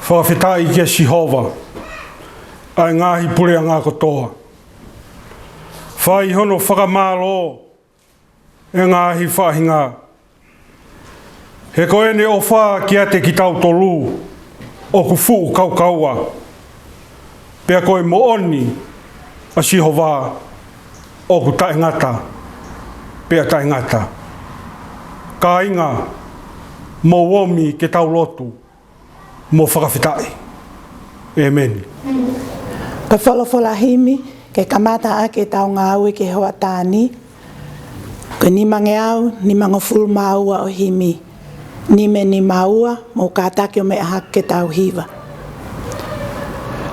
whawhitai kia Sihova, ai ngāhi pule a ngā kotoa. Whai hono whakamālo e ngāhi whahinga. He koe ne o wha kia te ki tau tolu, o ku fuu kaukaua. Pea koe mo oni a Sihova, o ku taingata, pea taingata. Ka inga, mo womi ke tau lotu, mo whakawhitai. Amen. Ka whalawhalahimi, ke kamata a ke tau ngāui ke hoa tāni. Ka ni mange au, ni mango fulu maua o himi. Ni me ni maua, mo kātake o me aha ke tau hiva.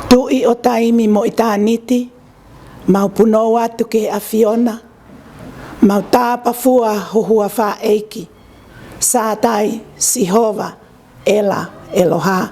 Tui o taimi mo i tāniti, mau puno atu ke a Fiona, mau tāpa fua hohua wha eiki. Sātai, Sihova, Ela, Eloha.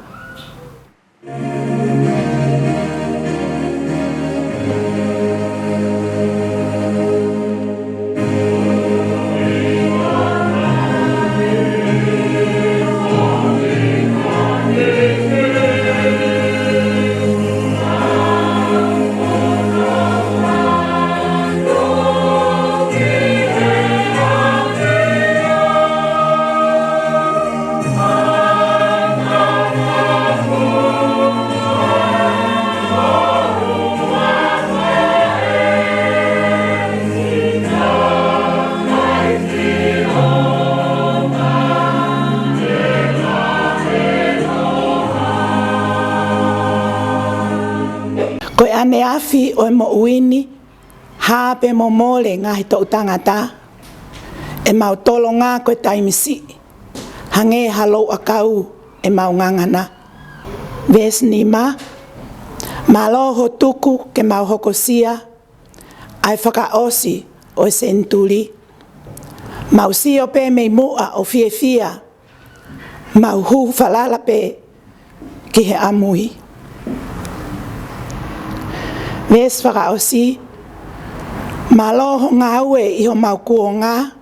Koe ane afi o e mo uini, hāpe mo mole ngahi tō tangata, e mau tolo ngā koe taimisi, hange halo a kau e mau ngangana. Ves ni ma loho tuku ke mau hokosia, ai whakaosi o e senturi. Mau sio pe mei mua o fia, mau hu falala pe ki he amui. Ves whakaosi, ma loho ngā ue i ho mau kuonga,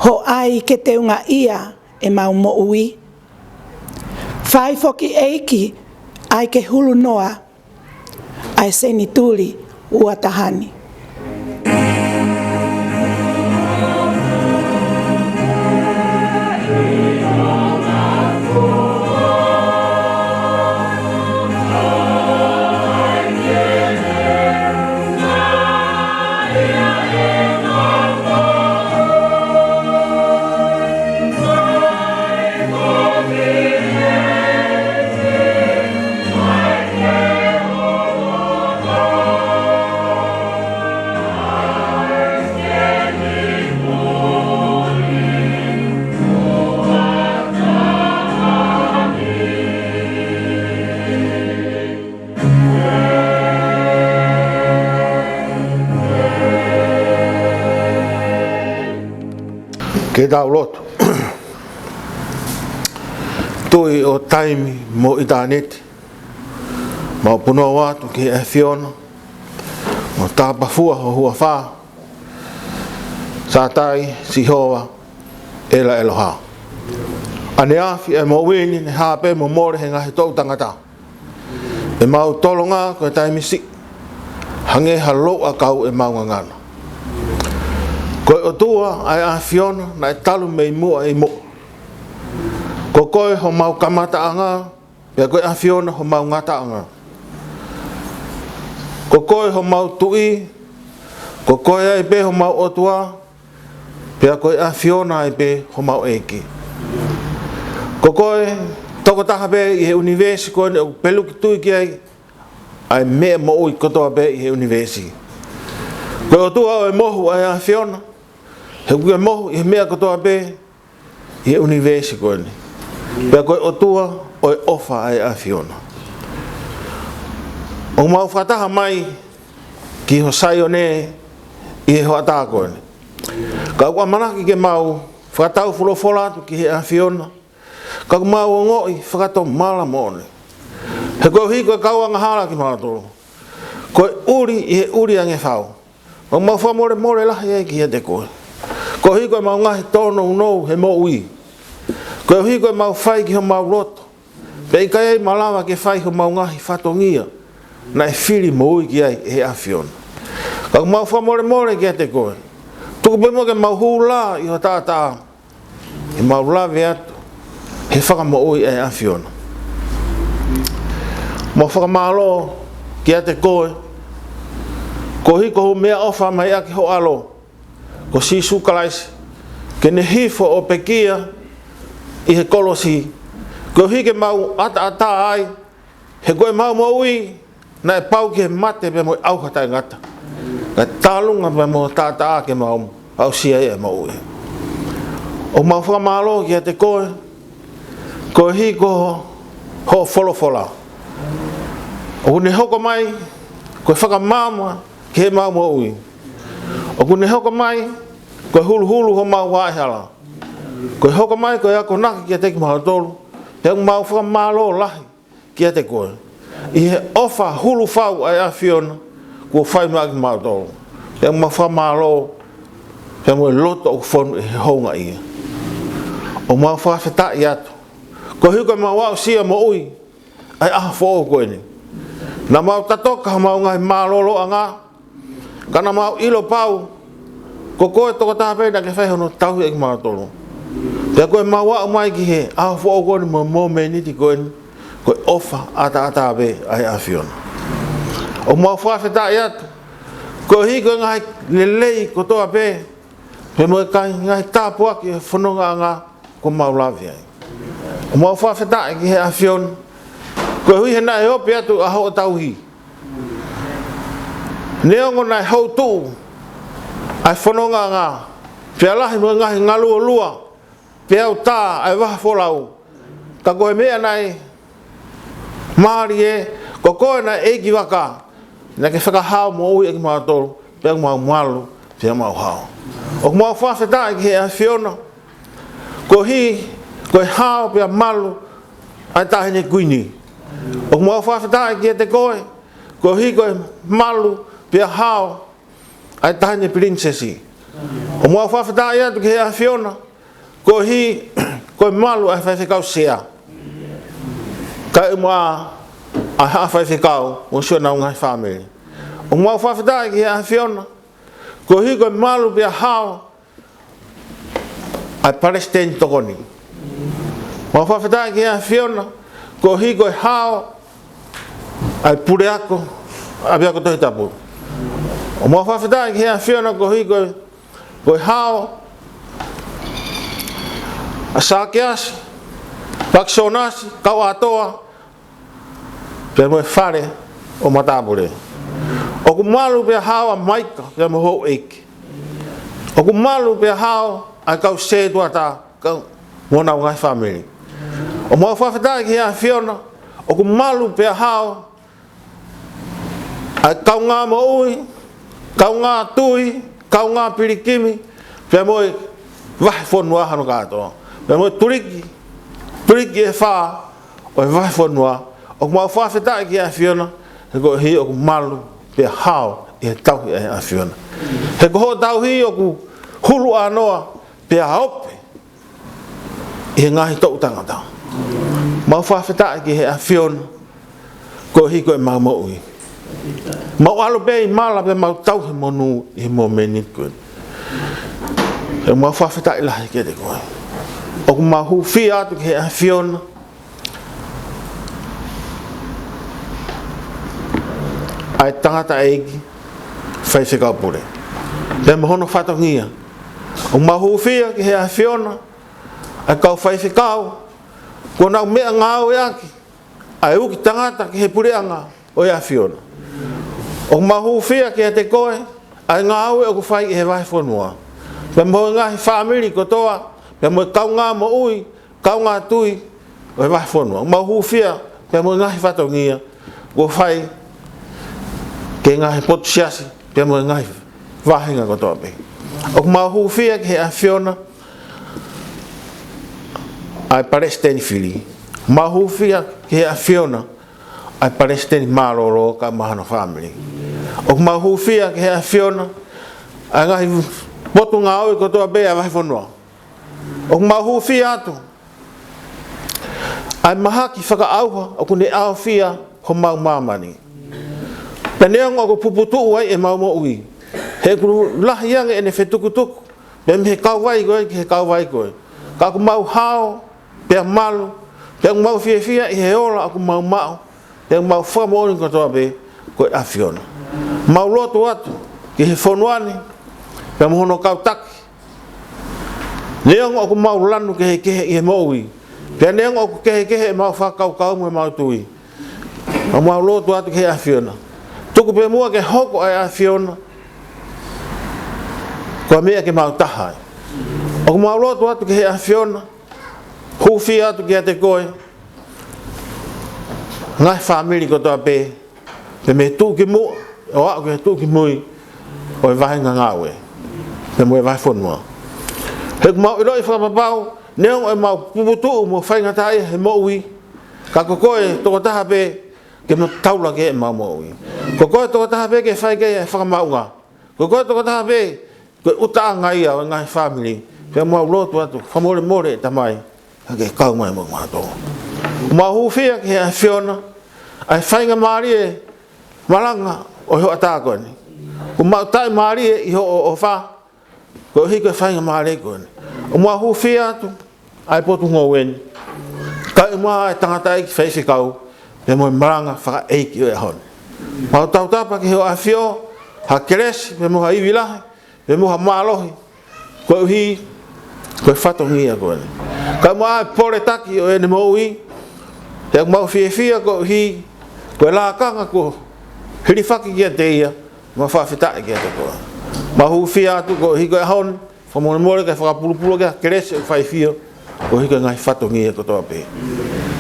ho ai ke te unga ia e mau mo ui. Whai foki eiki ai ke hulu noa, ai seni tuli ua tahani. Ke tau lotu. Tui o taimi mo i tāneti. Mau puno watu ki e Fiona. Mo tāpa fua ho hua whā. Sātai, Sihova, Ela Eloha. Ane awhi e mo wini ne hāpe mo more he ngahi tōu tangata. E mau tolo ngā koe taimi si. Hange halo a kau e mau ngangana. Koe o tua ai a Fiona na e talu mei mua e mo. Ko koe ho mau kamata anga, pia koe a Fiona ho mau ngata anga. Ko koe ho mau tui, ko koe ai pe ho mau otua, pia koe a Fiona ai pe ho mau eiki. Ko koe toko taha pe i he universi koe ne o pelu ki tui ki ai mea mo ui kotoa pe i he universi. Koe o tua o e mohu ai a Fiona, he kua mohu i mea kotoa pe i he universi koe ne. Pea koe o tua o e ofa ai a Fiona. O mau whataha mai ki ho sai o ne i he hoa tā koe ne. Ka ua manaki ke mau whakatau fulofolatu ki he a Fiona. Ka mau o ngoi whakato mala mone. He koe hi koe kauanga hala ki maratoro. Koe uri i he uri ange whau. O mau whamore more lahi e ki he te koe. Ko hi koe mau ngahi tono unou he mo ui. Ko hi koe mau whai ki ho mau roto. Pei kai malawa ke fai ho mau ngahi whatongia. Na e whiri mo ui ki ai e awhiona. Ka mau whamore more ki a te koe. Tuku pui mo ke mau hula i ho tātā. E mau lawe atu. He whakamo ui e awhiona. Mau whakamalo ki a te koe. Ko hiko ho mea ofa mai aki ho alo. Ko si sukalaisi. Ke ne hifo o pekia i he kolosi. Ko hike mau ata ai. He koe mau mo ui. Na e pau ki he mate pe mo au katai ngata. Ka tālunga pe mo tātaa ke mau au sia e mo ui. O mau whakamalo ki a te koe. Ko hiko ho wholofola. O ne hoko mai. Ko whakamama ki he mau mo ui. O ne hoko mai. Ko hulu hulu ho mau waihala. Ko hoko mai ko ako naki ki a te ki maha tolu. He mau whakamalo lahi ki a te koe. I he ofa hulu whau ai a whiona kua whai maa ki mau tolu. He mau whamalo he mo loto o whonu i he honga ia. O mau whawhetai atu. Ko hiko mau wau sia mo ui ai aha whoo koe ni. Na mau tatoka mau ngai malolo a ngā. Kana mau ilo pau. Ko koe toko tāpena ke whaihono tauhi e ki mau tolu. Pea koe mau wau mai ki he aha whoo koe ni mo meniti koe ni. Koe ofa ata be ai a whiona. O mau whawhetai atu. Ko hiko ngai lelei ko toa pe. He mo kai ngai tāpua ki whanonga ngā ko mau lawi ai. O mau whawhetai ki he a whiona. Ko hui he nai hopi atu a ho tauhi. Neongo nai hou tuu. Ai whanonga ngā. Pea lahi mo ngai ngalua lua. Pea au tā ai waha wholau. Ka koe mea nai Māri e, ko koe na e ki waka, na ke whakahau mo ui e ki mau tolu, pia mau malu, pia mau hao. O mau whawhetai ki he a whiona, ko hi, ko e hao pia malu, ai tahine kuini. O mau whawhetai ki he te koe, ko hi ko e malu, pia hao, ai tahine princesi. O mau whawhetai atu ki he a whiona, ko hi, ko e malu ai whawhekau sea. Ka mua a hawhai whikau o sio nau ngai whamere. O mua whawhetai ki a whiona. Ko hiko malu pia hao ai Palestine tokoni. Mua whawhetai ki a whiona. Ko hiko hao ai Pureako a biako tohi tapu. O mua whawhetai ki a whiona ko hiko hao a Sakeasi. Pakisonasi, kau atoa, pia mo e whare o matabure. O ku malu pia hao a maika, pia mo hou eiki. O ku malu pia hao a kau se tuata, kau mona ngai whamiri. O mua whawhetai ki a whiona, o ku malu pia hao a kau ngā mo ui, kau ngā tui, kau ngā pirikimi, pia mo e wahi whonua hano katoa. Pia mo e turiki, Turiki e wha, o e vai whanua, o ku mau whawhetai ki a whiona, he ko hi o ku malu, pia hao, i he tauhi a whiona. He ko ho tauhi o ku hulu anoa, pia haope, i he ngahi tau tangata. Mau whawhetai ki he a whiona, ko hi ko e mau mo ui. Mau alo pe i mala pe mau tauhi monu i he mo menit koe. He mau whawhetai lahi ke te koe. O ku mahu whia atu ki he a whiona. Ai tangata eiki, whai whikau pure. Pea mohono whatongia. O mahu whia ki he a whiona. Ai kau whai whikau. Ko nau mea ngāo e aki. Ai uki tangata ki he pureanga o e a whiona. O mahu whia ki he te koe. Ai ngāo e o ku whai ki he vai whanua. Pea moho ngahi whamiri ko toa. Pea mo kau ngā mo ui, kau ngā tui, o e wahi whanua. Mau huwhia, pea mo ngahi whatongia, ko whai ke ngahi potusiasi, pea mo ngahi wahinga ko toa pe. O mau huwhia ki he a whiona, ai Palestine whiri. Mau huwhia ki he a whiona, ai Palestine maroro ka mahana whamiri. O mau huwhia ki he a whiona, ai ngahi potu ngā oi ko toa pe a wahi whanua. O mau huwhia atu. ai maha ki whakaauha o kune au fia ho mau mamani. Penea ngā ko puputu ai e mau mo ui. He kuru lahi anga e ne whetukutuku. Pem he kauwai koe ki he kauwai koe. Ka ku mau hao, pia malu, pia mau fia i he ola aku mau mau. Pia mau whamoni katoa be koe awhiona. Mau loto atu ki he whonuani, pia mohono kautaki. Neongo aku mau lanu ke he i he mo ui. Pia neongo aku ke he mau whakaukau mo e mau tui. Mau loto atu ki he awhiona. Tuku pe mua ke hoko ai awhiona. Kua mea ke mau tahai. O mau loto atu ke he awhiona. Huwhi atu ki a te koe. Ngai whamiri kotoa pe. Pe me tū ki mua. O au ke tū ki mui. O e vahe ngā ngāwe. Pe mua e vahe whonua. He ku mau i roi whakapapau. Neong e mau puputu mo whaingatai he mo ui. Ka koe toko taha pe. Ke ma taula ke e mau mo ui. Ko koe toko taha pe ke whai ke e whakamaunga. Ko koe toko taha pe ke uta ngai au ngai family. Pea mau lotu atu, whamore more tamai. Hake kau mai mo ngātou. Mau huwhia ke a whiona. Ai whainga maari e malanga o ho atako ni. Ko mau tai maari e i ho o wha. Ko hiko e whainga maari e kone. O mau huwhia atu, ai potu ngoweni. Ka i mua e tangata e ki whaisi kau. Pea mo maranga whaka eiki o e hon. Mau tautapa ki ho a whio, ha keresi, pea mo ha iwilahi, pea mo ha maalohi. Ko uhi, ko e whatongi a kone. Ka mua e pore taki o e ne mo ui. Pea mau whia ko uhi, ko e lākanga ko hiriwhaki ki a te ia, ma whawhitai ki a te koa. Ma hu whia atu ko uhi ko e hon, whamone more ka whakapulupulu ki a keresi o whai whio, ko uhi ko ngai whatongi a kotoa pe.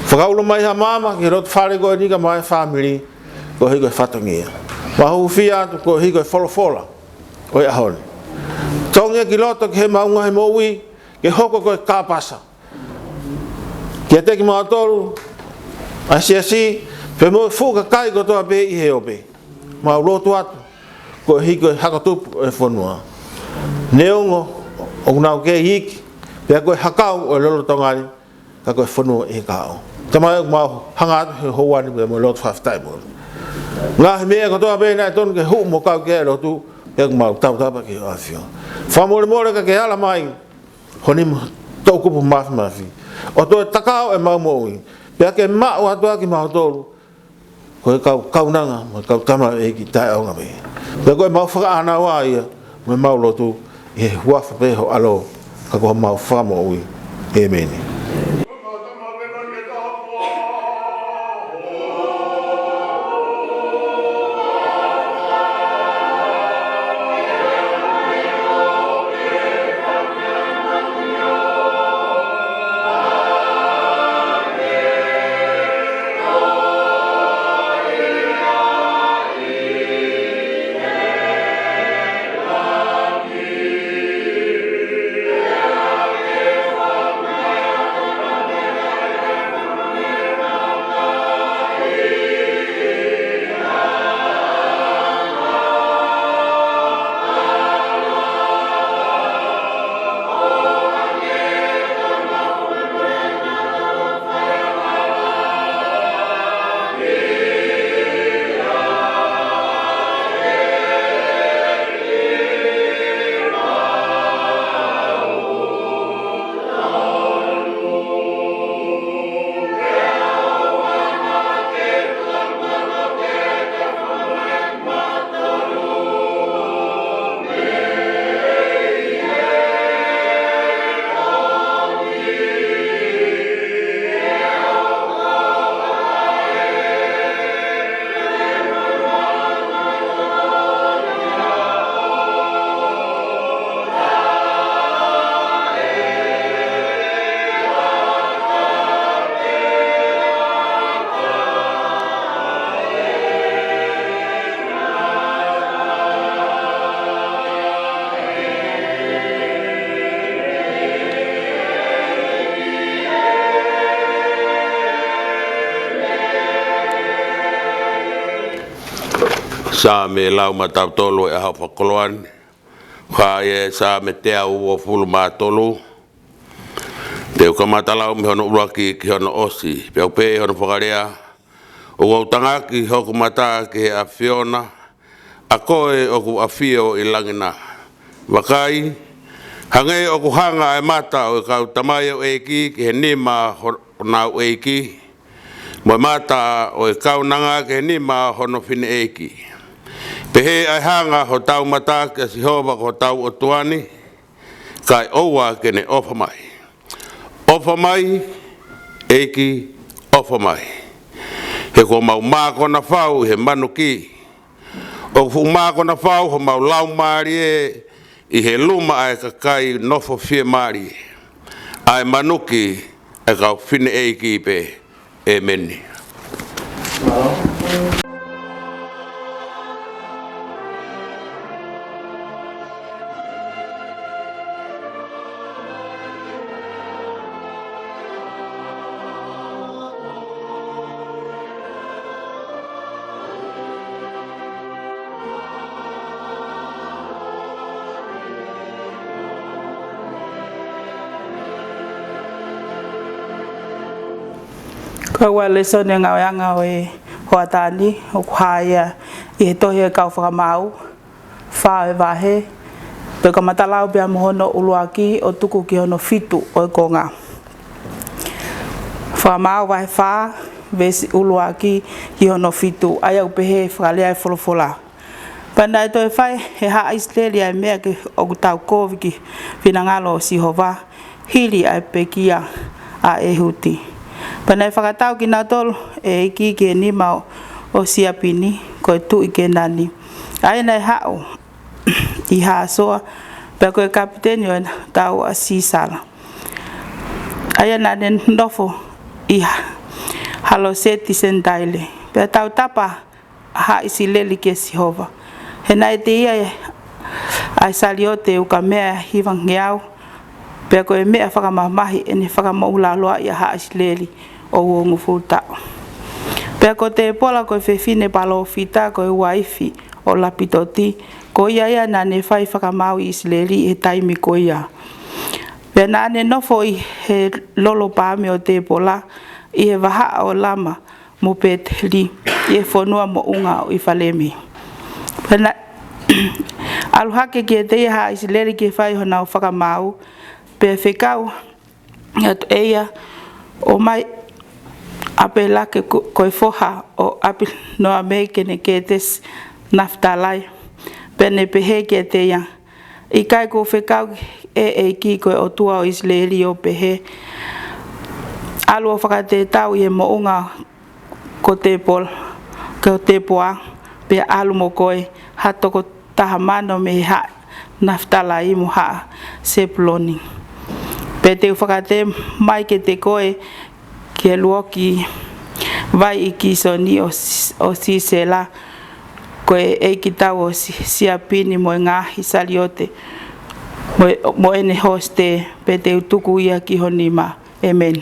Whakaulo mai ha mama, ki rotu whare koe nika mai family, ko uhi ko e whatongi a. Ma hu whia atu ko uhi ko e wholofola, o e ahon. Tongia ki loto ki he maunga he mo ui, ke hoko ko e kāpasa. Ki a teki maa toru, asi, pe mo fuka kai ko toa pe i he ope. Ma loto atu, ko hiko e hakatupu e whanua. Neongo, o kunau ke hiki, pe a koe hakau o e lolo tongari, ka koe whanua e kao. Tamai mau hanga atu he houani pe mo loto whaftai mo. Ngā he mea ko toa pe nai tonu ke hu mo kau ke e lotu, pe a mau tautapa ki o awhio. Whamore more ka ke hala mai, honi mo taukupu mafi. O to takao e mau mo ui. Pea ke mao atua ki mau tolu. Ko e kaunanga, ma kau tama e ki tae aunga me. Pea ko e mau whaka ana wa ia, me mau lotu, e huafa pe ho alo, ka ko mau whamo ui. E meni. sa me lau matau tolo e hau whakoloan. Ka e sa me te au o fulu mātolo. Te o kamatalau me hono uraki ki hono osi. Pe au pe hono whakarea. O wautanga ki hoku mata ki a Fiona. A koe o ku a fio I langina. Wakai. Hange o ku hanga e mata o kau tamai o eiki ki he nima hona o eiki. Mo mata o kau nanga ki he nima hono fine eiki. Pehe ai hanga ho tau mata ki a Sihova ko tau o tuani. Kai oua kene ofa mai. Ofa mai, eiki, ofa mai. He ko mau mako na whau, he manu ki. O fu mako na whau, ho mau lau maari e, I he luma ai kakai nofo fie maari. Ai manu ki, ai kau fine eiki pe, e meni. Kaua leso ne ngawanga o e hoatani o kuhaia I he tohi e kau whakamau wha e wahe pe ka matalau pia mohono uluaki o tuku ki hono fitu o e konga whakamau wahe wha vesi uluaki ki hono fitu ai au pehe whakalea e wholofola Panda e toi whai he haa Israeli ai mea ki o kutau kovi ki Pinangalo o Sihova hili ai pekia a ehuti Pana e whakatau ki nā tolu e iki ke nima o siapini koe tu I ke nani. Ai nei hao I haa soa pia koe kapiteni o tau a sisala. Ai nane nofo I halo seti sendaile. Pia tau tapa haa isi leli ke Sihova. He nai te ia ai saliote uka mea hivang ngeau. Pea koe mea whakamamahi e ne whakamaulaloa I a haa isileli o uongu fultao. Pea ko te pola koe whewhine palo whita koe waifi o lapitoti ko ia na ne whai whakamau I isileli e taimi ko ia. Pea na ne nofo I he lolo pāme o te pola I he waha o lama mo peteli I he whonua mo unga o I whalemi. Pea na aluhake ki e te haa isileli ki whai hona o whakamau pe whekau atu eia o mai ape lake koe foha o api noa mei kene ke tes naftalai pene pehe ke te ia I kai ko whekau e ki koe o tua o Israeli o pehe alu o whakate tau I e mounga ko te pol ko te poa pe alu mo koe hatoko tahamano me ha naftalai mo ha sepuloni Pe te whakate mai ke te koe ke luoki vai I kisoni o sisela koe e ki tau o siapini mo ngahi saliote mo ene hoste pe te utuku ia ki honima. Amen.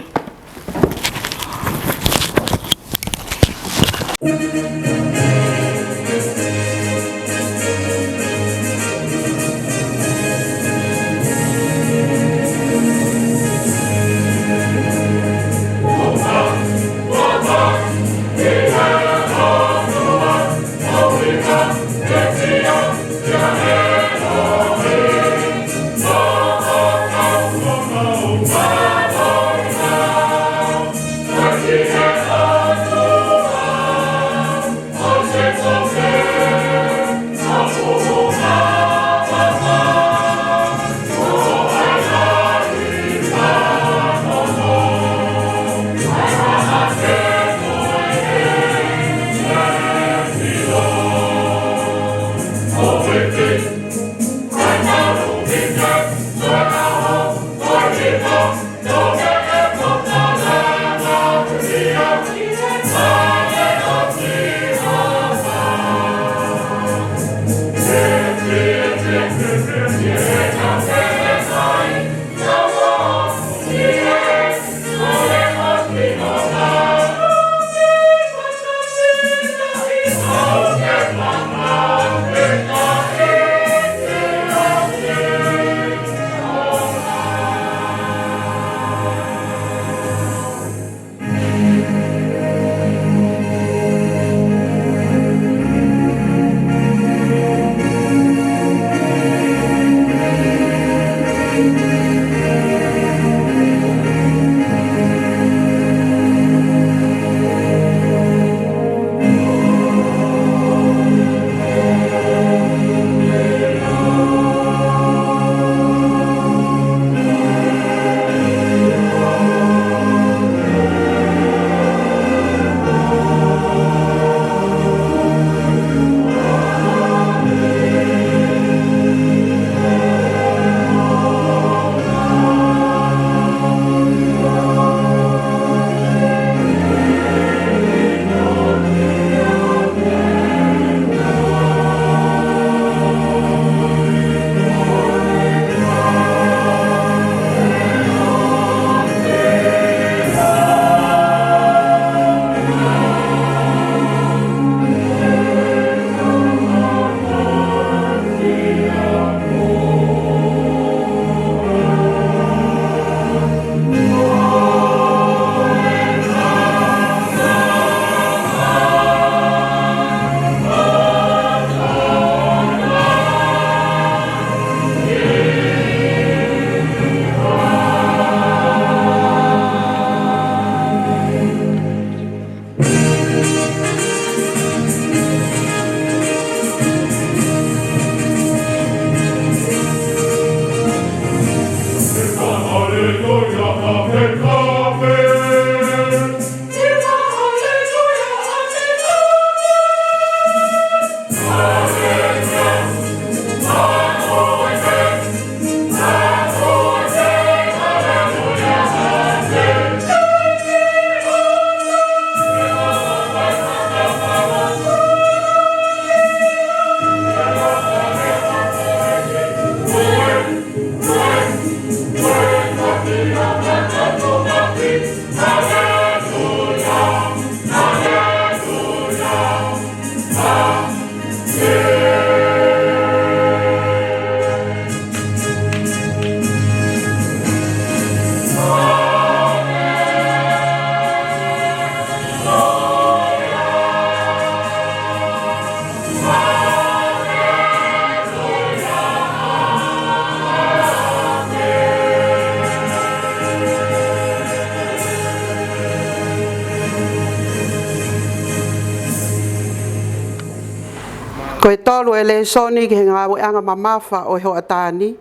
Ko e tolu e le soni ki ngā anga mamafa o ho atani.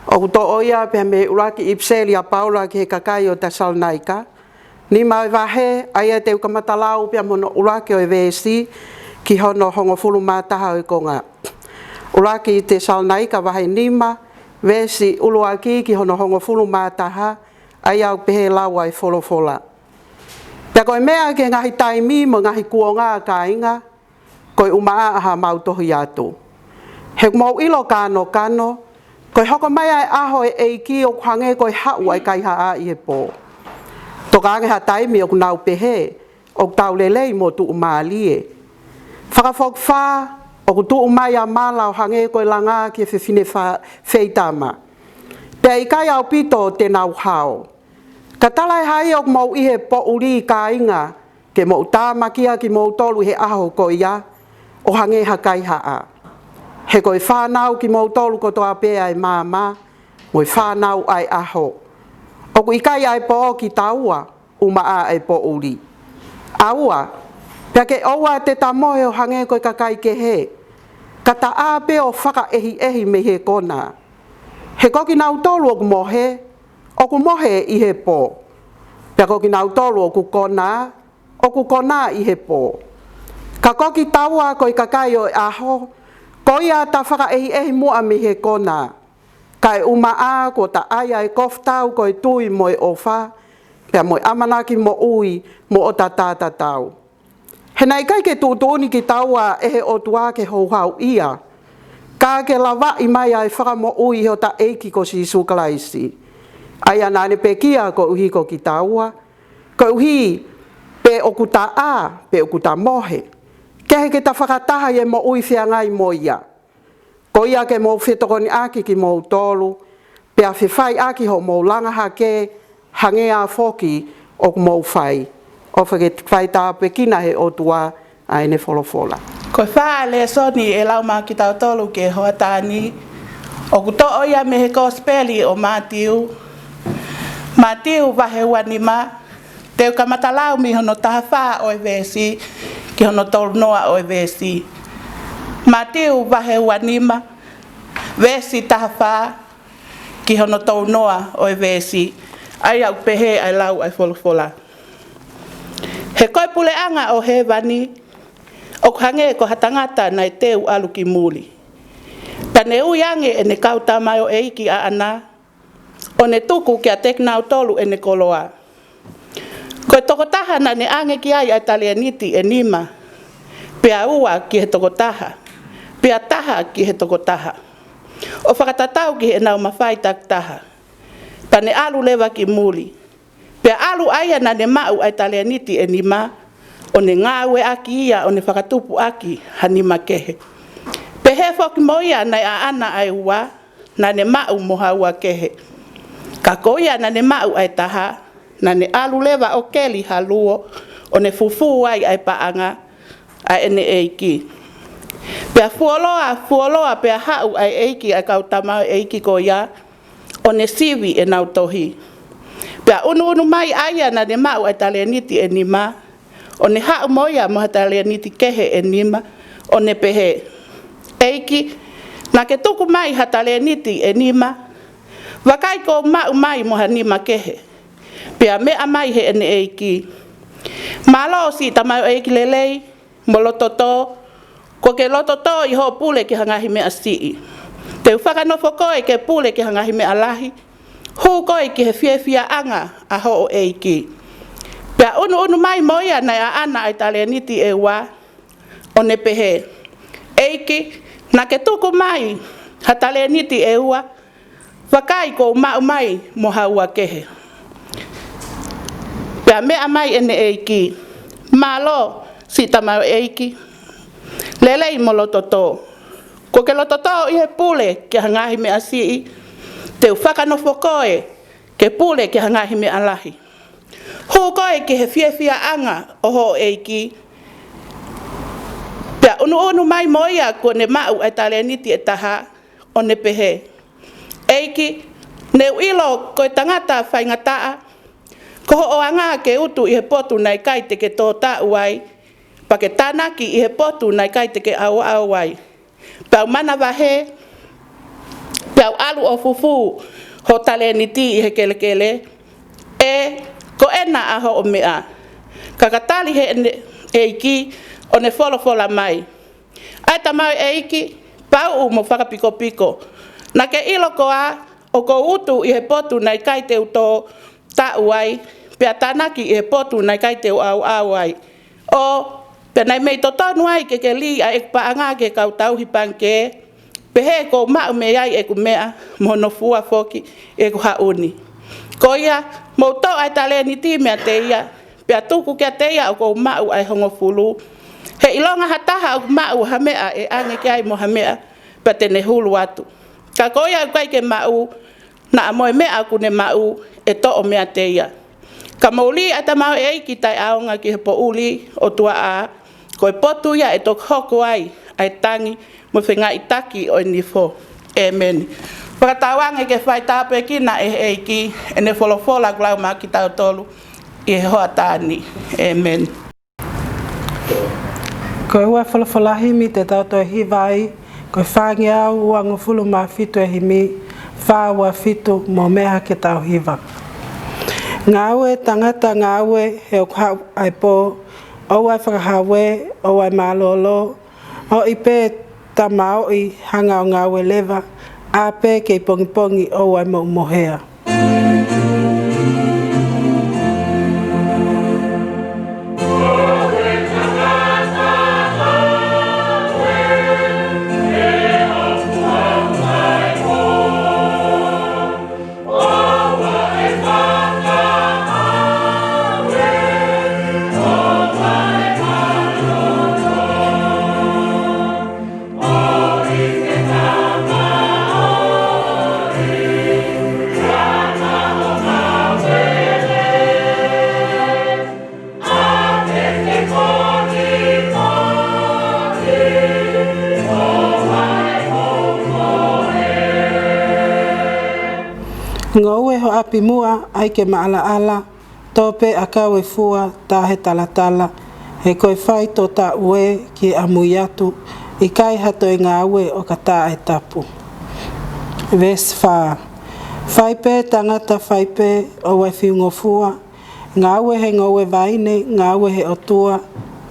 O to oia pe me uraki ipseli a Paula ki he kakai o Thessalonica. Ni mai wahe aia te ukamatalau pe mono uraki o e vesi ki hono hongo fulu mataha o konga. Uraki i Thessalonica wahe nima vesi uluaki ki hono hongo fulu mataha aia o pehe lawa i folofola. Pea koe mea ke ngahi taimi mo ngahi kuonga ka inga koe umaa aha mautohi atu. He mau ilo kano, koe hoko mai ai aho e eiki o kwange koe hau ai kai haa i he po. Toka ange ha taimi o kunau pehe, o tau lelei mo tu umaalie. Whakafok wha, o kutu umai a mala o hange koe langa ki e whiwhine wheitama. Pea i kai au pito te nau hao. Ka talai hai o mau i he po uri ka inga, ke mau tāmakia ki mau tolu he aho ko ia, o hange hakai haa. He koe whanau ki mau tolu ko toa pēa e māma, moi whanau ai aho. O ku ikai ai po ki taua, umaa ai po uri. Aua, pia ke oua te tamohe o hange koe kakai ke he, ka ta āpe o whaka ehi me he kona. He koki nau tolu o ku mohe, o ku mohe i he po. Pia koki nau tolu o ku kona i he po. Ka koki taua koe kakai o aho, ko ia ta whaka ehi mua me he kona. Kai umaa ko ta aia e koftau koe tui mo e ofa, pia mo amanaki mo ui mo o ta tātatau. He nei kai ke tūtūni ki taua e he otua ke houhau ia, ka ke lawa i mai ai whaka mo ui ho ta eiki ko si sukalaisi. Aia nane pe kia ko uhi ko ki taua, ko uhi pe okuta a, pe okuta mohe. Kehe ke ta whakataha e mo ui whiangai mo ia. Ko ia ke mo whetokoni aki ki mo tolu, pe a whiwhai aki ho mo langa hake, hange a foki o mo whai. O whai tā pekina he otua a ene wholofola. Ko whaa le soni e lau mā ki tau tolu ke hoa tāni, o kuto oia me he gospeli o Mātiu. Mātiu wahe wanima, teu ka matalau mi hono taha whaa o e vesi, ki hono tolu noa o e vesi. Mātiu wahe wanima, vesi taha whaa, ki hono tolu noa o e vesi, ai au pehe ai lau ai wholofola. He koe pule anga o he wani, o hange ko hatangata nai teu alu ki muli. Tane ui ange e ne kauta mai o eiki a ana, o ne tuku ki a teknau tolu e ne koloa. Koe tokotaha na ne ange ki ai Italianiti e nima, pea ua ki he tokotaha, pea taha ki he tokotaha. O whakatatau ki he nau mawhai taktaha, tane alu lewa ki muli. Pea alu aia na ne mau Italianiti e nima, o ne ngāwe aki ia, o ne whakatupu aki, hanima kehe. Pehe whoki moia nei a ana ai ua, na ne mau moha ua kehe. Ka koia na ne mau ai taha, na ne alu lewa o keli haluo, o ne fufu ai ai paanga, ai ene eiki. Pea fuoloa pea hau ai eiki ai kautamau eiki ko ia, o ne siwi e nau tohi. Pea unu mai aia na ne mau Italianiti e nima, o ne hau moia mo Italianiti kehe e nima, o ne pehe. Eiki, na ke tuku mai Italianiti e nima, wakai ko mau mai mo hanima kehe. Pea mea mai he ene eiki. Malo si tamau eiki lelei, mo lototo, ko ke lototo i ho pule ki hangahi mea sii. Te whakanofo koe ke pule ki hangahi mea lahi, hu koe ki he whiawhia anga a ho o eiki. Pea unu mai moia nei a ana Italianiti e wa, o ne pehe. Eiki, na ke tuku mai Italianiti e ua, wakai ko mau mai mo haua kehe. Pea mea mai ene eiki, malo si tamau eiki, lelei mo lototo. Ko ke lototo i he pule ki hangahi mea sii, te whakanofo koe ke pule ki hangahi mea lahi. Hu koe ki he whiawhia anga o ho eiki. Pea unu mai moia ko ne mau Italianiti e taha o ne pehe. Eiki, ne uilo koe tangata whaingataa, ko ho o anga ke utu i he potu nei kai te ke tō tau ai, Pake tanaki I he potu nai kai te ke au au ai. Pau mana wahe, pau alu o fufu ho tale ni ti I he kele kele. E ko ena aho o mea. Kakatali he e iki o ne fola mai. Ai tamau e iki, pau u mo whakapiko piko. Na ke ilo koa o ko utu I he potu nai kai te uto ta uai. Pea tanaki I he potu nai kai te au au ai. O pe nai mei to tonu ai ke li a ek pa anga ke kau tau hipanke. Pe he ko mau me ai e ku mea mono fua foki e ku hauni. Ko ia mo to ai tale ni ti mea te ia. Pea tuku kia te ia o ko mau ai hongo fulu. He ilonga hataha o mau hamea e ange ke ai mo hamea pa te ne hulu atu. Ka ko ia kai ke mau na amoe mea ku ne mau e to o mea te ia. Ka mauli ata mau e iki tai aonga ki he po uli o tua a. Ko e potu ia e tok hoko ai tangi mo whenga I taki o ni fo. Amen. Pakatawang e ke whai tāpe ki na e iki e ne wholofola glau ma ki tau tolu I he hoa tāni. Amen. Ko ua wholofolahi mi te tau toi hiwai, ko whangi au ua ngufulu ma fitu e himi, wha ua fitu mo meha ke tau hiwa. Ngā ue tangata ngā ue he o kau ai pō, o wai whakahawe, o wai mālolo, o I pē ta mao I hanga o ngā ue lewa, a pē kei pongi o wai mo mohea. Ngau e ho api mua ai ke maala ala, tope a kau e fua ta he talatala, he koe whai tō ta ue ki amui atu, I kai hato e ngā ue o ka tā e tapu. Ves wha, whai pē tangata whai pē o wai whiungo fua, ngā ue he ngau e vaine, ngā ue he otua,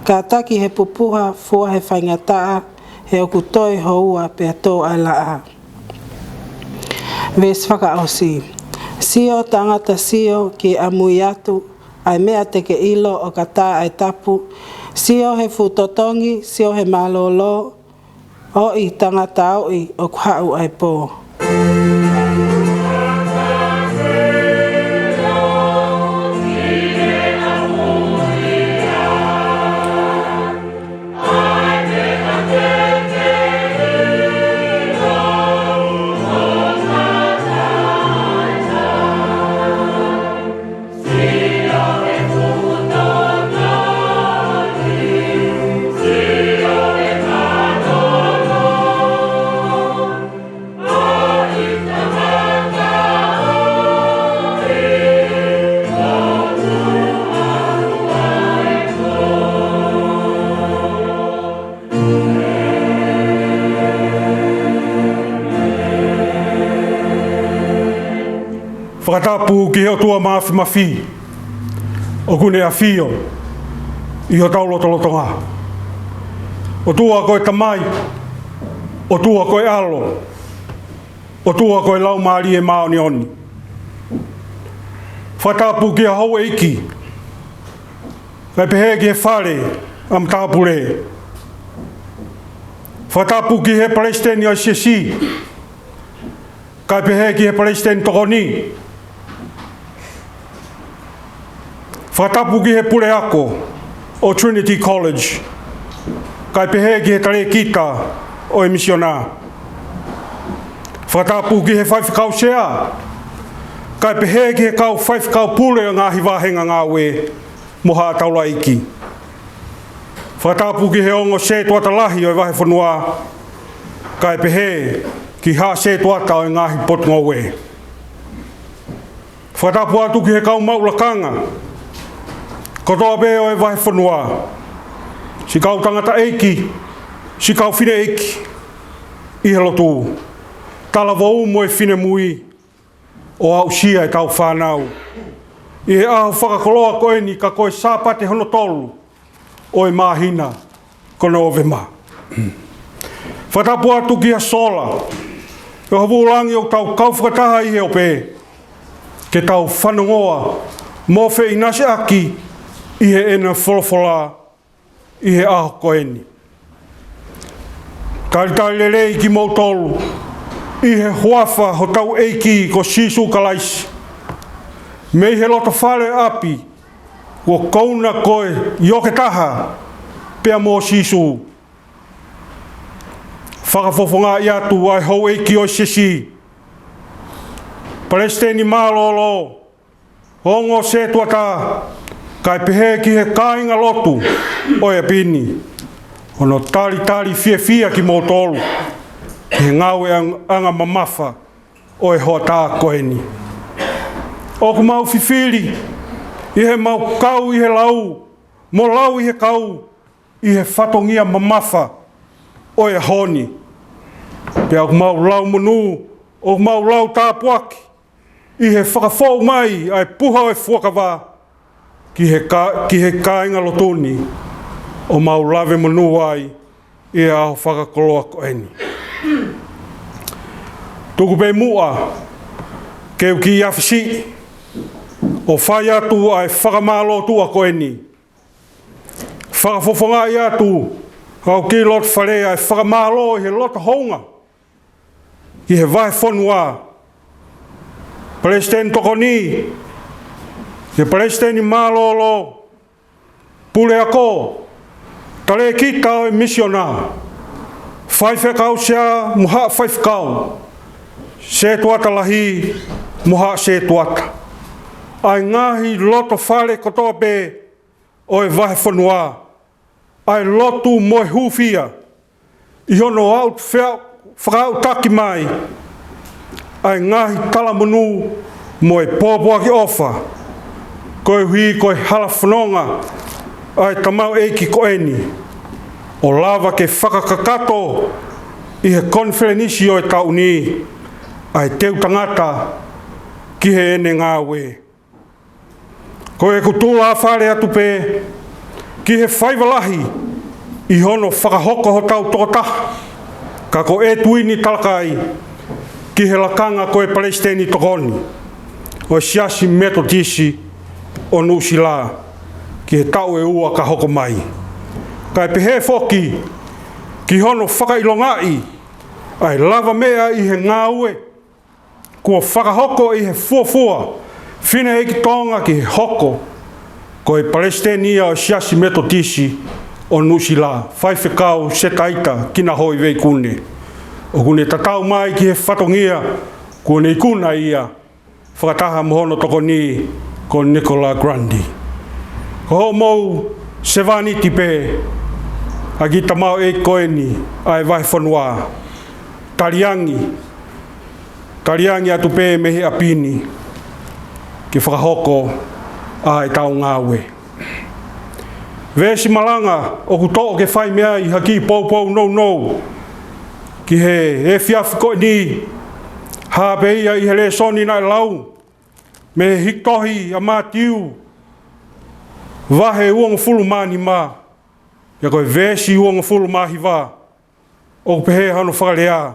ka taki he pupuha fua he whaingataa, he oku toi houa pēa tō ala a. Ves whaka osi. Sio tangata sio ki amui atu, ai mea te ke ilo o ka tā ai tapu, sio he futotongi, sio he malolo, o I tangata au I o kuhau ai pō. Whakatapu ki heo tua mafi, o kune a whio, I ho taulotolotonga. O tua koe tamai, o tua koe alo, o tua koe lau maari e maoni oni. Whakatapu ki a hau eiki, kai pehe ki he whare, am tāpure. Whakatapu ki he Palestine o Sisi, kai pehe ki he Palestine tokoni. Whakatapu ki he pure ako o Trinity College, kai pehe ki he tare kita o e misiona. Whakatapu ki he whaiwhikau sea, kai pehe ki he kau whaiwhikau pule o ngā hiwahenga ngā we moha taula iki. Whakatapu ki he ongo se tuata lahi o e wahe whanua, kai pehe ki ha se tuata o e ngāhi potunga we. Whakatapu atu ki he kau maulakanga, ko toa be o e wahe whanua, Si kau tangata eiki, si kau whine eiki, i he lotu. Tala vau mo e whine mui, o au sia e tau whanau. I he aho whakakoloa koe ni ka koe sāpate hono tolu, o e mahina, kona o vema. Whatapu atu ki a sola, e havulangi o tau kauwhakataha i he o pē, ke tau whanongoa, mō whi inase aki, i he ena wholofola, i he aho koe ni. Tari lele i ki mō tolu, i he huafa ho tau eiki ko sisu kalaisi. Mei he loto whare api, ko kauna koe ioke taha, pia mō sisu. Whakafofonga i atu ai hou eiki o sisi. Palestini mālolo, hongo se tuata, kai pehe ki he kāinga lotu, o e pini. Ono tali fia ki mō tolu, he ngawe anga mamafa, o e hoa tā koe ni. Oku mau whiwhiri, i he mau kau i he lau, mo lau i he kau, i he whatongia mamafa, o e honi. Pea oku mau lau manu, oku mau lau tāpuaki, i he whakafou mai, ai puha o e fuakawā, ki he kāinga lotuni, o mau lave manu ai, i e aho whakakoloa koe ni. Tuku pe mua, keu ki iawhisi, o whai atu ai whakamalo tua koe ni. Whakafofonga i atu, au ki lot whare ai whakamalo i he lota honga, i he vai whanua. Palestine toko ni, he Palestine malolo, pule ako, tale kita o e misiona, whaifekau sea muha whaifekau, se tuata lahi muha se tuata. Ai ngahi loto whare kotoa pe o e vahe whanua. Ai lotu moe hufia. I hono au whakau taki mai. Ai ngahi tala manu moe pōpua ki ofa. Koe hui koe hala whanonga. Ai tamau eiki koeni. O lava ke whakakakato i he konferenisi o e tauni. Ai teu tangata ki he ene ngāwe. Ko e kutula whare atu pē, ki he whaiwalahi, i hono whakahoko ho tau tokotaha, ka ko e tuini talakai, ki he lakanga ko e Palestini tokoni, o e siasi metodisi o Nusila, ki he tau e ua ka hoko mai. Ka e pehe foki, ki hono whakailongai, ai lava mea i he ngāue, kua whakahoko i he fuafua, whine eiki tonga ki he hoko, ko e Palestinia o siasi metodisi o Nusila, whaiwhekau se taita kina hoi vei kune. O kune tatau mai ki he whatongia, kune i kuna ia, whakataha mohono toko ni, ko Nicola Grandi. Ko ho mou se vaniti pe, a ki tamau e koeni, ai vai whanua, tariangi atu pe mehi apini, ki whakahoko ai tau ngāwe. Vesi malanga o kuto'o ke whai mea i haki pou no. Ki he whiawhi koe ni, hāpe ia i he le soni nai lau, me hiktohi a mātiu, wahe uonga fulu mani mā, ia koe vesi uonga fulu mahi wā, o pehe hano whakalea.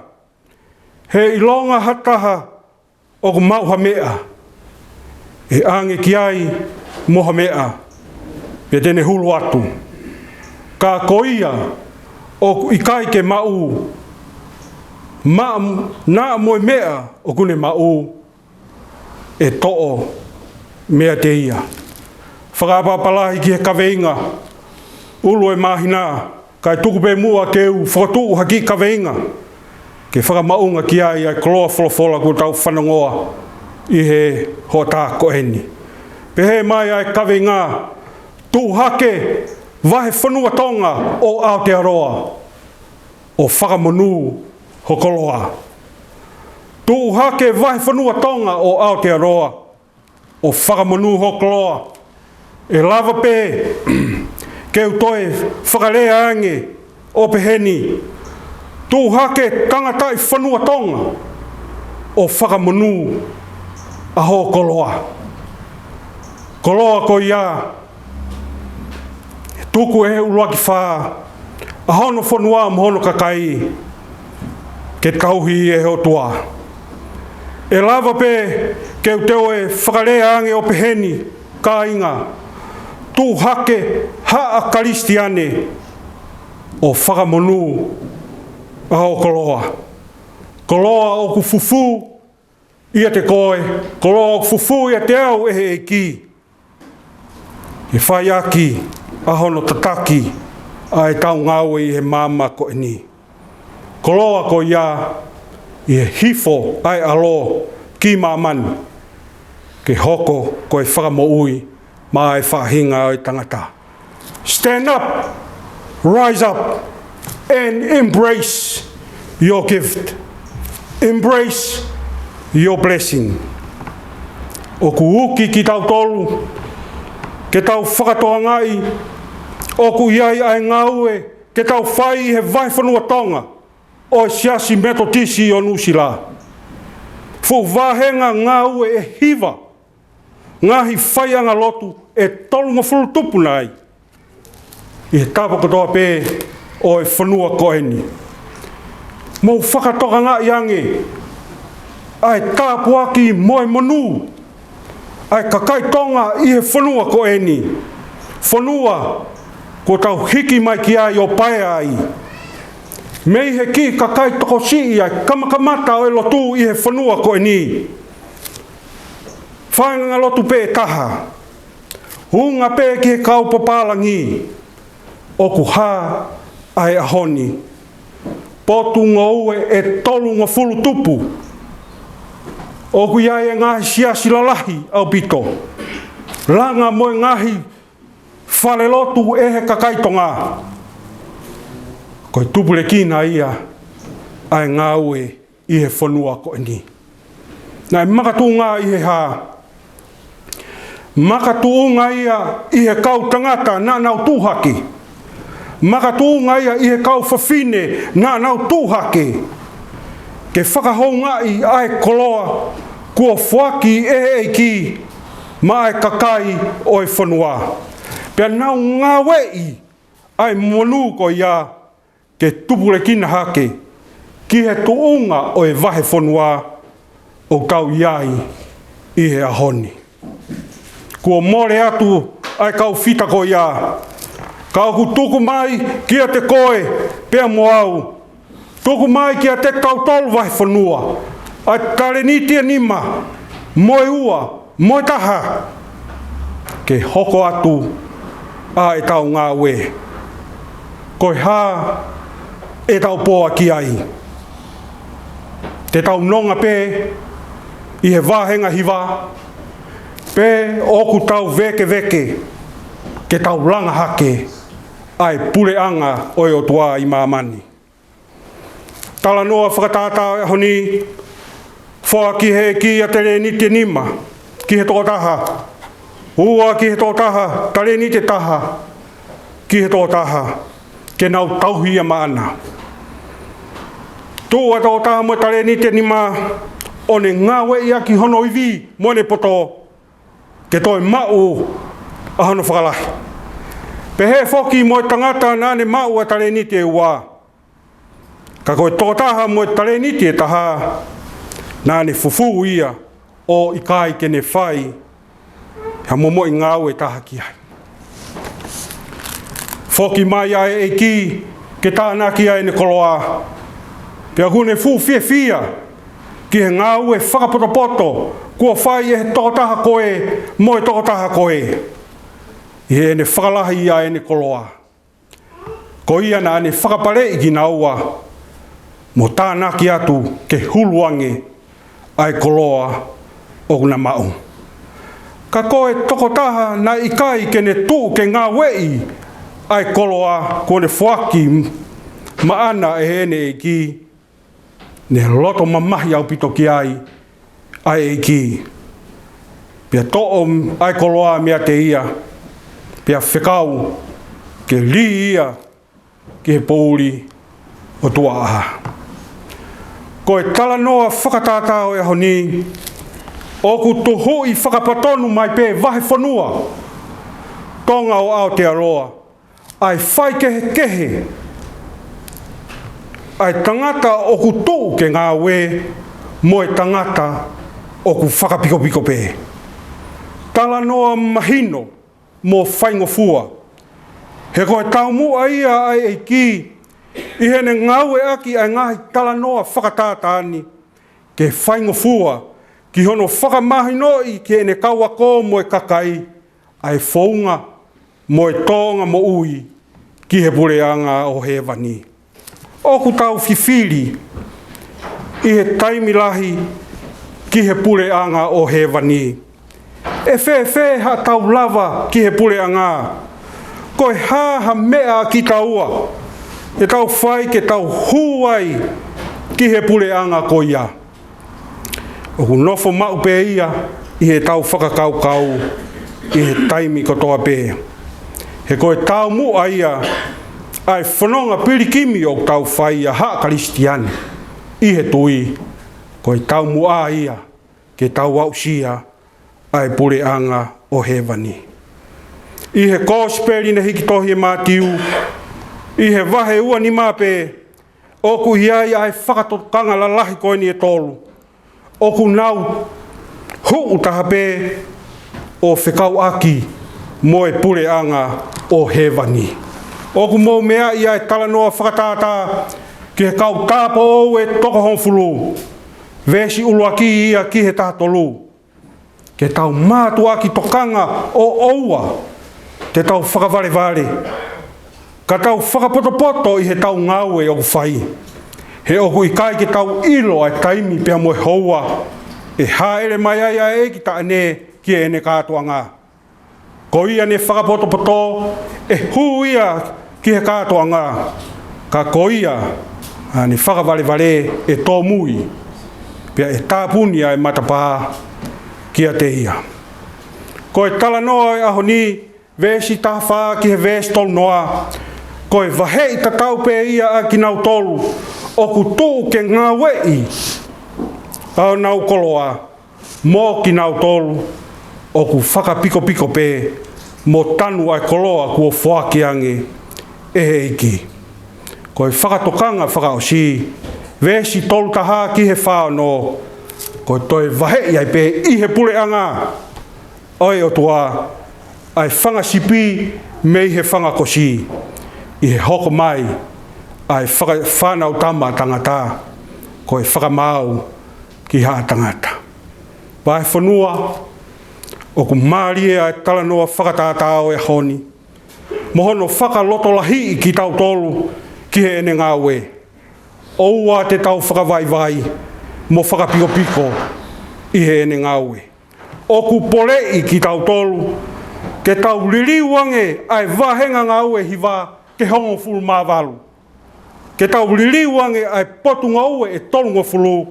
He ilonga hataha o ku mauha mea, e ange ki ai moha mea, pe tene hulu atu. Ka koia o i kai ke mau, na moe mea o kune mau, e to'o mea te ia. Whakapapalahi ki he kaweinga, ulu e mahina, kai tuku pe mua keu whakatuu haki kaweinga, ke whakamaunga ki ai ai koloa wholofola ko tau whanongoa i he hota koeni. Pehe mai ai kaweinga, tu hake wahe whanua tonga o Aotearoa, o whakamanu hokoloa. Tu hake wahe whanua tonga o Aotearoa, o whakamanu hokoloa. E lava pe, ke utoe whakalea ange o peheni tu hake tangata I whanua tonga o whakamonu aho koloa. Koloa ko ia tuku e uruaki wha ahono whanua mohono kakai ke kauhi e ho tua. E lava pe ke uteo e whakalea ange o peheni ka inga tu hake haa karistiane o whakamonu aho koloa. Koloa o ku fufu ia te koe, koloa o ku fufu ia te au e ki. E whai aki ahono tataki ai tau ngau I he mama ko ni. Koloa ko ia I he hifo ai alo ki mamani ke hoko ko e whakamoui ma e whahinga o tangata. Stand up, rise up and embrace your gift. Embrace your blessing. O ku uki ki tau tolu, ke tau whakatoa ngai, o ku iai ai ngaue, ke tau whai he vai whanua tonga, o siasi metotisi o nusila. Fu vahenga ngaue e hiva, ngahi whaianga lotu e tolu ngafulu tupu nai. I he tāpa katoa pē o e whanua koeni. Mou whakatoka ngā iange, ai tāpu aki moe manu, ai kakai tonga I he whanua koeni. Whanua ko tau hiki mai ki ai o pae ai. Mei he ki kakai toko si ai kamakamata o e lotu I he whanua koeni. Whainga lotu pē taha. Hunga pē ki he kaupapālangi. O ku hā ai ahoni. Potu ngoue e tolu ngafulu tupu. O ku iai e ngahi siasi lalahi au pito. Langa moe ngahi whale lotu e he kakaitonga. Koe tupu le kina ia ai ngaue I he whanua ko ni. Nai makatu ngā I he hā. Makatu ngā ia I he kau tangata nā nau tūhaki. Makatunga ia I he kau whawhine nā nau tūhake. Ke whakahoungai ai koloa kua whaki e ki ma ai kakai o e whanua. Pea nau ngā wei ai monu ko ia ke tupule kina hake ki he tuunga o e wahe whanua o kau iai I he ahoni. Kua more atu ai kau whita ko ia. Ka ku tuku mai kia te koe pea mo au. Tuku mai kia te tau tolu vai whanua. Ai tare ni tia nima, moe ua, moe taha. Ke hoko atu a e tau ngā we. Koe hā e tau poa ki ai. Te tau nonga pē I he wāhenga hiwa. Pē oku tau veke veke. Ke tau langa hake. Ai pureanga o e o tua I mamani. Tala noa whakatata honi, wha ki he ki a tere ni te nima, ki he tō taha. Ua ki he tō taha, tare ni te taha, ki he tō taha, ke nau tauhi a maana. Tū a tō taha mo tare ni te nima, o ne ngā wei a ki hono iwi, mo ne poto, ke toi mau a hono whakalahi. Pe he whoki mo tangata nā ne mau a tare ni te ua. Ka koe tō taha mo tare ni te taha, nā ne fufu ia o I kai ke ne whai, ha momo I ngāu e taha ki ai. Whoki mai ai e ki, ke tāna ki ai ne koloa. Pea hune fu fia fia, ki he ngāu e whakapotopoto, kua whai e tō taha koe, mo e tō taha koe. I he ne whakalahi ia e ne koloa. Ko ia nā ne whakapare I ki naua, mo tāna ki atu ke huluange ai koloa o kuna mau. Ka koe toko taha na I kai ke ne tū ke ngā wei ai koloa ko ne whaki maana e hene e ki, ne loto mamahi au pito ki ai e ki. Pia to'o ai koloa mea te ia, pia whekau ke li ia ki he pouri o tua aha. Ko e tala noa whakatātao e honi, o ku tuhu i whakapatonu mai pē vahe whanua, tonga o Aotearoa, ai whai kehe, ai tangata o ku tuu ke ngā we, mo e tangata o ku whakapiko pē. Tala noa mahino mo whaingofua, he koe tau mua ia ai e ki, i hene ngāwe aki ai ngahi tala noa whakatātāni, ke whaingofua, ki hono whakamahinoi ki ene kaua kō mo e kakai, ai whaunga mo e tōnga mo ui, ki he pureanga o he wani. Oku tau whiwhiri, i he taimilahi, ki he pureanga o he wani. E whē ha tau lava ki he pureanga, koe ha mea ki taua, e tau whai ke tau huai ki he pureanga ko ia. O ku nofo mau pē ia i he tau whakakaukau i he taimi kotoa pē. He koe tau mua ia ai whanonga pirikimi o tau whai a ha Kristiani i he tui. Koe tau mua ia ke tau ausia ai pureanga o he wani. I he kōsperi na hiki tohi e mātiu, i he wahe ua ni māpē, oku hiai ai whakatokanga la lahi koe ni e tolu, oku nau huu taha pē o whekau aki mo e pureanga o he wani. Oku mō mea i ai tala noa whakatātā ki he kau tāpo o e toko honfulu, vesi uluaki ia ki he tātolu, ke tau mātu aki tokanga o oua, te tau whakavarevare, ka tau whakapotopoto i he tau ngaue o whai. He oku i kai ke tau ilo ai taimi pia mo e houa, e haere mai ai e ki ta ane ki e ne kātua ngā. Ko ia ne whakapotopoto, e hu ia ki he kātua ngā, ka ko ia ne whakavarevare e tō mui, pia e tāpuni ai matapā ki a te ia. Ko e tala noa e ahoni, vesi tawha ki he vesi tolu noa, ko e vahei ta tau pē ia a ki nau tolu, o ku tuu ke ngā wei, au nau koloa, mō ki nau tolu, o ku whakapiko pē, mo tanu ai koloa kua whakiange e heiki. Ko e whakatokanga whakaosi, vesi tolu taha ki he whāno, ko e toi vahei ai pē i he pureanga, oi o tua, ai whangasipi mei he whangakosi, i he hoko mai, ai whanau tama tangata, ko e whakamau ki haa tangata. Vai whanua, o ku mārie ai talanoa whakatātāo e honi, mohono whakaloto lahi ki tau tolu ki he ene ngāwe, oua te tau whakavaivai, mo whakapiko i he ene ngāwe. O ku polei ki tau tolu, ke tau liliwange ai wahenga ngau e hiwa ke hongo fulu māwalu. Ke tau liliwange ai potu ngau e tolu ngau fulu,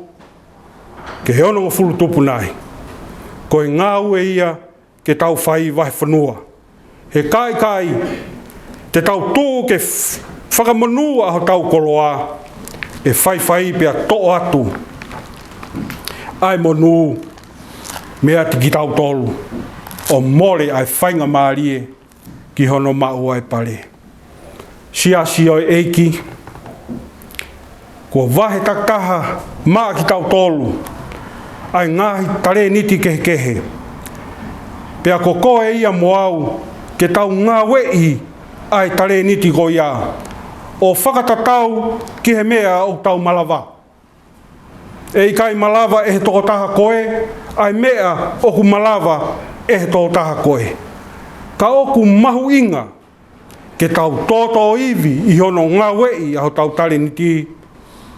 ke he ono ngau fulu tupunai. Ko e ngau e ia ke tau whai wahe whanua. He kai, te tau tū ke whakamanua aho tau koloa, e whai pia to atu. Ai monu, mea te ki tau tolu. O mole ai whainga mārie ki hono mau ai pare. Sia oi eiki, kua wahe taktaha maa ki tau tolu, ai ngahi tare niti kehe. Pea ko koe ia moau ke tau ngā wei ai tare niti ko ia, o whakatatau ki he mea o tau malawa. E i kai malawa e he toko taha koe, ai mea o ku malawa e he tō taha koe. Ka oku mahu inga, ke tau tōtō iwi i hono ngā wei aho tau tare niti,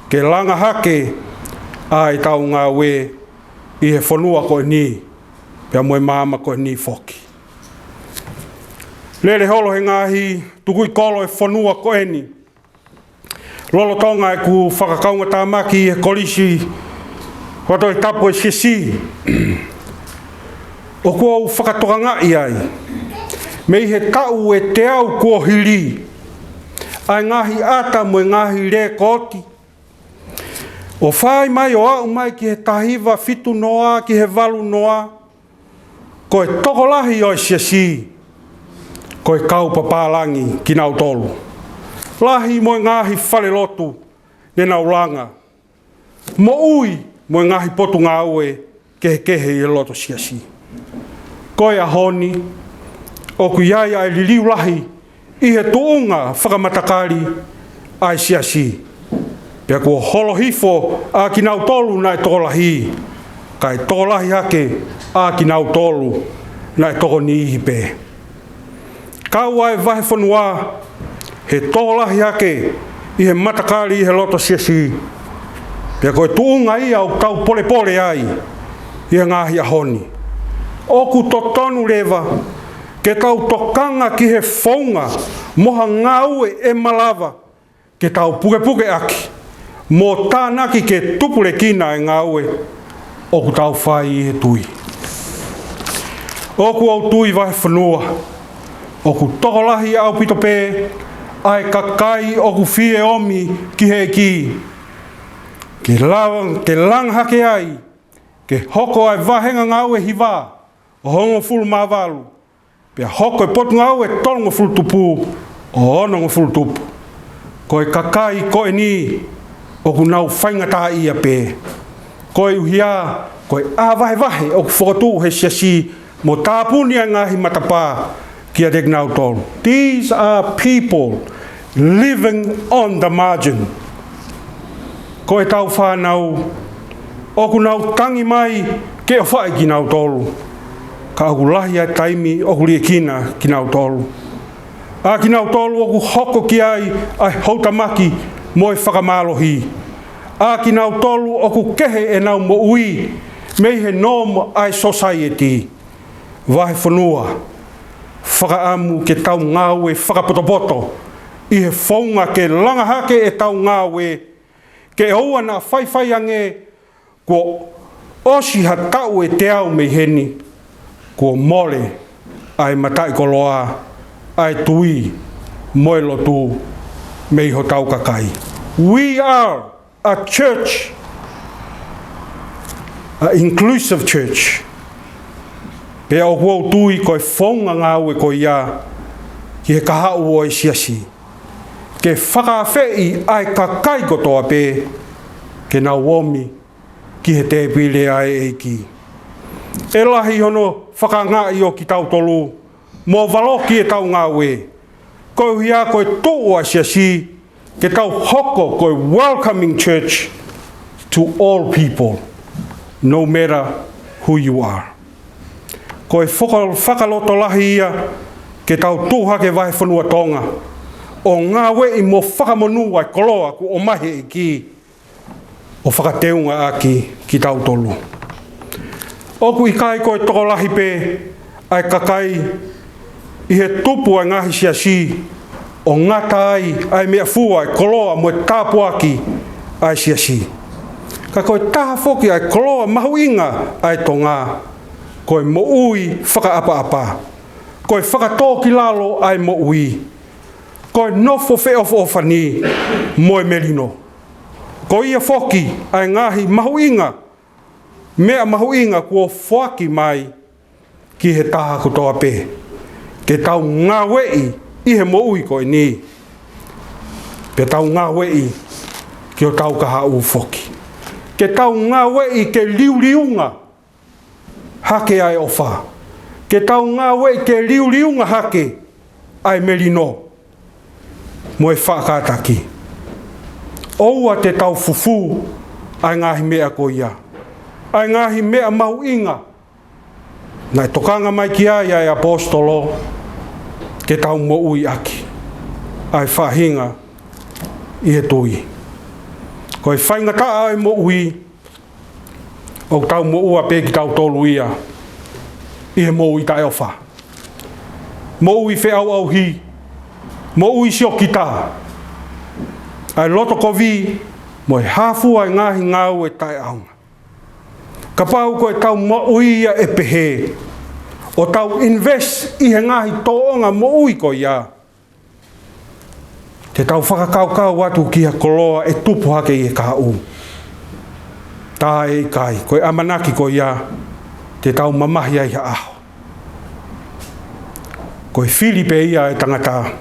ke langa hake ai tau ngā we i he whanua koe ni, pia moe māma koe ni whoki. Lere holo he ngāhi, tukui kolo e whanua koe ni. Lolo tonga e ku whakakaunga tāmaki e kolisi, wato e tapo e sesi. O kua u whakatokanga i ai. Mei he tau e te au kua hili. Ai ngahi ata mo ngahi re koti. O whai mai o au mai ki he tahiwa fitu noa, ki he walu noa. Ko e tokolahi o siasi. Ko e kau papalangi ki nau tolu. Lahi mo ngahi whale lotu ne nau langa. Mo ui mo ngahi potu ngā ue kehe i loto siasi. Ko e ahoni, o ku iai ai liliu lahi i he tuunga whakamatakari ai siasi. Pea kua holohifo a ki nau tolu nai tokolahi. Kai tokolahi hake a ki nau tolu nai toko ni ihi pē. Kau ai vahe whanua he tokolahi hake i he matakari i he loto siasi. Pea koe tuunga ia o tau pole pole ai i he ngahi ahoni. Oku totonu lewa ke tau tokanga ki he whaunga moha ngāue e malawa ke tau puke puke aki. Mō tānaki ke tupule kina e ngāue oku tau whai i he tui. Oku au tui vahe whanua. Oku tokolahi au pito pē ai kakai oku fie omi ki he ki. Ke lang hake ai, ke hoko ai vahenga ngāue hiwa o hongo fulu māwalu. Pea hoko e potu ngāue tolongo fulu tupu o onongo fulu tupu. Ko e kakai ko e ni oku nau whaingata ia pē. Ko e uhia, ko e āwahe wahe oku whakatu he siasi mo tāpuni a ngahi matapā ki a dek nau tolu. These are people living on the margin. Ko e tau whanau, oku nau tangi mai ke o whae ki nau tolu. Ka oku lahi ai taimi oku lia kina ki nau tolu. A ki nau tolu oku hoko ki ai hautamaki mo e whakamalohi. A ki nau tolu oku kehe e nau mo ui mei he norm ai society. Vahe whanua, whakaamu ke tau ngāwe whakapotopoto i he whaunga ke langahake e tau ngāwe ke oua na whaiwhai ange ko osi ha tau e te au mei heni ko mole ai matai koloa ai tui moe lotu mei ho tau kakai. We are a church, an inclusive church. Pea o kua tui koe whaunga ngāue ko ia ki he kahau o e siasi. Ke whakawhei ai kakai kotoa pē ke nā womi ki he te pile ai eiki. E lahi hono whakangai o ki tau tolu mō waloki e tau ngāue. Koe hia koe tō a siasi ke tau hoko koe welcoming church to all people, no matter who you are. Koe whakaloto lahi ia ke tau tūhake vahe whanua tonga. O ngā wei mo whakamonu ai koloa ku o mahe e ki o whakateunga aki ki tau tolu. Oku i kai koe toko lahi pē ai kakai i he tupu ai ngahi siasi o ngata ai mea fua ai koloa mo e tāpu aki ai siasi. Ka koe taha foki ai koloa mahu inga ai tonga koe mo ui whakaapa apa. Koe whakatoki lalo ai mo ui. Koe nofo fe of ofani moe merino. Ko ia foki ai ngahi mahuinga, mea mahuinga kua whaki mai ki he taha kutoa pē. Ke tau ngā wei i he mo ui koe ni. Pe tau ngā wei ki o tau kaha u foki. Ke tau ngā wei ke liuriunga hake ai ofa. Ke tau ngā wei ke liuriunga hake ai merino. Mo e whakataki. Oua te tau fufu ai ngahi mea ko ia. Ai ngahi mea mahu inga. Nai tokanga mai ki ai apostolo ke tau mo ui aki. Ai whahinga i he tui. Ko e whaingata ai mo ui o tau mo ua pē ki tau tolu ia. I he mo ui tae ofa. Mo ui whe au hi. Mo ui sio kita. Ai loto kovi mo e hafu ai ngahi ngau e tai aunga. Ka pau ko e tau mo ui ia e pehe. O tau invest I he ngahi toonga mo ui ko ia. Te tau whakakaukau atu ki ha koloa e tupu hake I he ka u. Tā e kai, koe amanaki ko ia, te tau mamahi ai ha aho. Koe Filipe ia e tangata,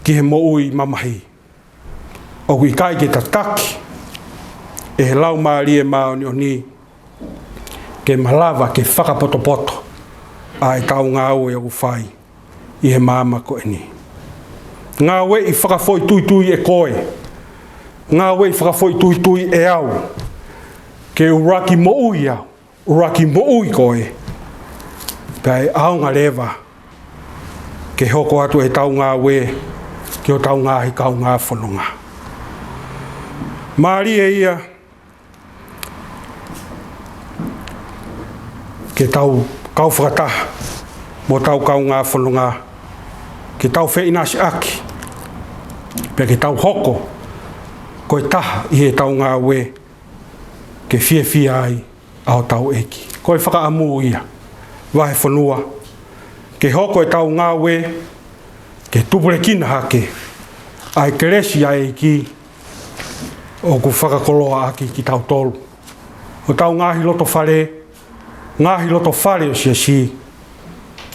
ki he mo ui mamahi. O kui kai ke tataki, e he lau maari e maoni o ni, ke malava ke whakapotopoto, a e tau ngā ue o whai, I he māma ko e ni. Ngā we I whakafoi tui e koe, ngā we I whakafoi tui e au, ke uraki mo ui au, uraki mo ui koe, pēi au ngā lewa, ke hoko atu e tau ngā we, ke o tau ngā hi kau ngā whanonga. Māri e ia, ke tau kau whakataha, mo tau kau ngā whanonga, ke tau whē inasi aki, pe ke tau hoko, koe taha I he tau ngā we, ke fia ai ao tau eki. Koe whakaamu ia, wahe whanua, ke hoko e tau ngā we, ke tupure kina hake, ai keresi ai ki, o ku whakakoloa aki ki tau tolu. O tau ngāhi loto whare o si,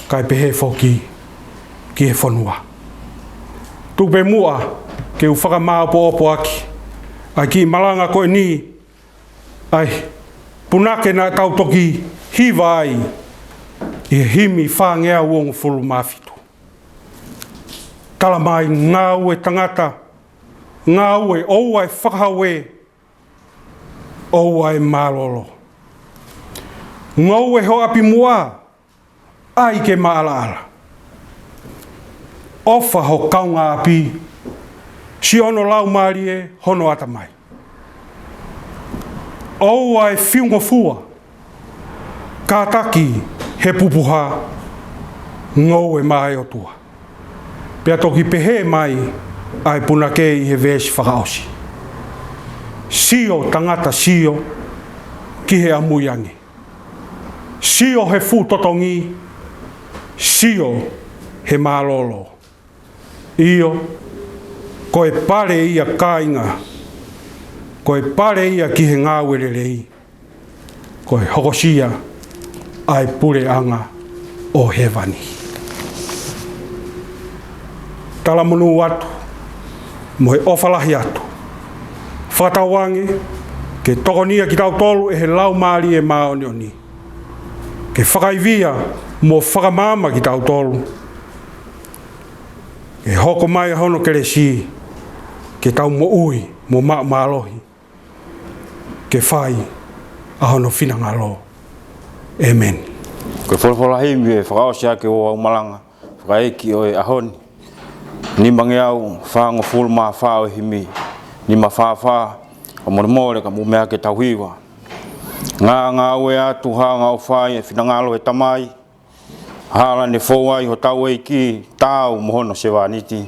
kai pehe whoki, ki he whanua. Tupe mua, ke u whakamā opo aki, ai ki malanga koe ni, ai punake na tau toki hiva ai, I himi whangea uongo fulu mawhitu. Tala mai ngā ue tangata, ngā ue oua e whakahawe, oua e mālolo. Ngā ue ho api mua, ai ke maala. Ofa ho kaunga api, si ono lau marie, hono atamai. Oua e whiungo fua, ka taki he pupuha, ngau e mai o tua. Pea toki pehe mai, ai punake I he vesi whakaosi. Sio tangata sio, ki he amuiangi. Sio he fu totongi, sio he malolo. Io, koe pare ia kainga, koe pare ia ki he ngāwerelei, koe hokosia ai pure anga o hewani. Tala munu atu, mo he ofalahi atu. Whatawangi, ke tokonia ki tau tolu e he lau maari e maoni o ni. Ke whakaivia mo whakamama ki tau tolu. E hoko mai hono keresi, ke tau mo ui, mo maalohi. Ke whai, a hono whinangalo. Amen. Koe wholawholahi mi e whakaosi ake o au malanga, whakaeki o e ahoni. Ni mangi au whango fulu maa whao himi, ni ma whaa, o more ka mumea ke tauhiwa. Ngā ue atu haa ngā whai e whinangalo e tamai, hala ne whauai ho tau eiki tau mohono se wāniti.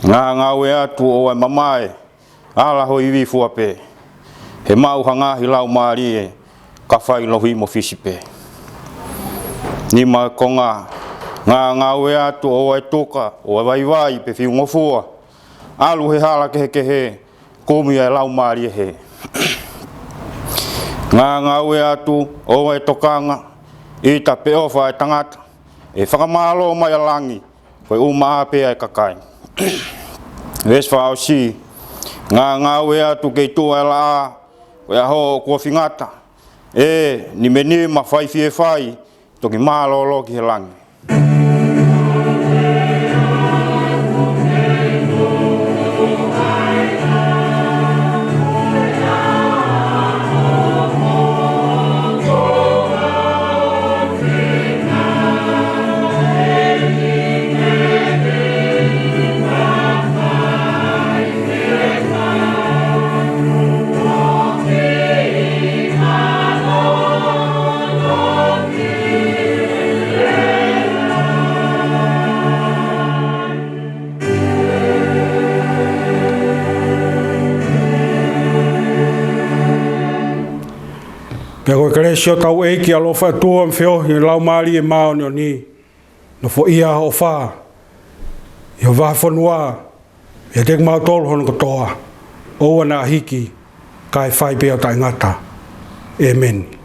Ngā ue atu o e mamae, ala ho iwi fuape. He mau hangahi lau maari e, ka whai lohi mo fisipe. Ni mai konga, ngā ue atu o e toka, o e waiwai pe whiungo fua. Alu he hala kehe, komi e lau maari e he. Ngā ue atu o e tokanga, I ta pe ofa e tangata, e whakamalo mai a langi, koe umaa pe e kakai. Ves whao si, ngā ue atu kei tua e la, koe aho kua whingata, ni meni ma whai fie whai, toki mālolo ki he langi. Pea koe karesio tau eiki alo wha tua mwheo i lau maari e mao ni o ni. No fo ia o wha. I o waha whanua. E tek mao tolu hono katoa. Oua na hiki. Kai whai peo tai ngata. Amen.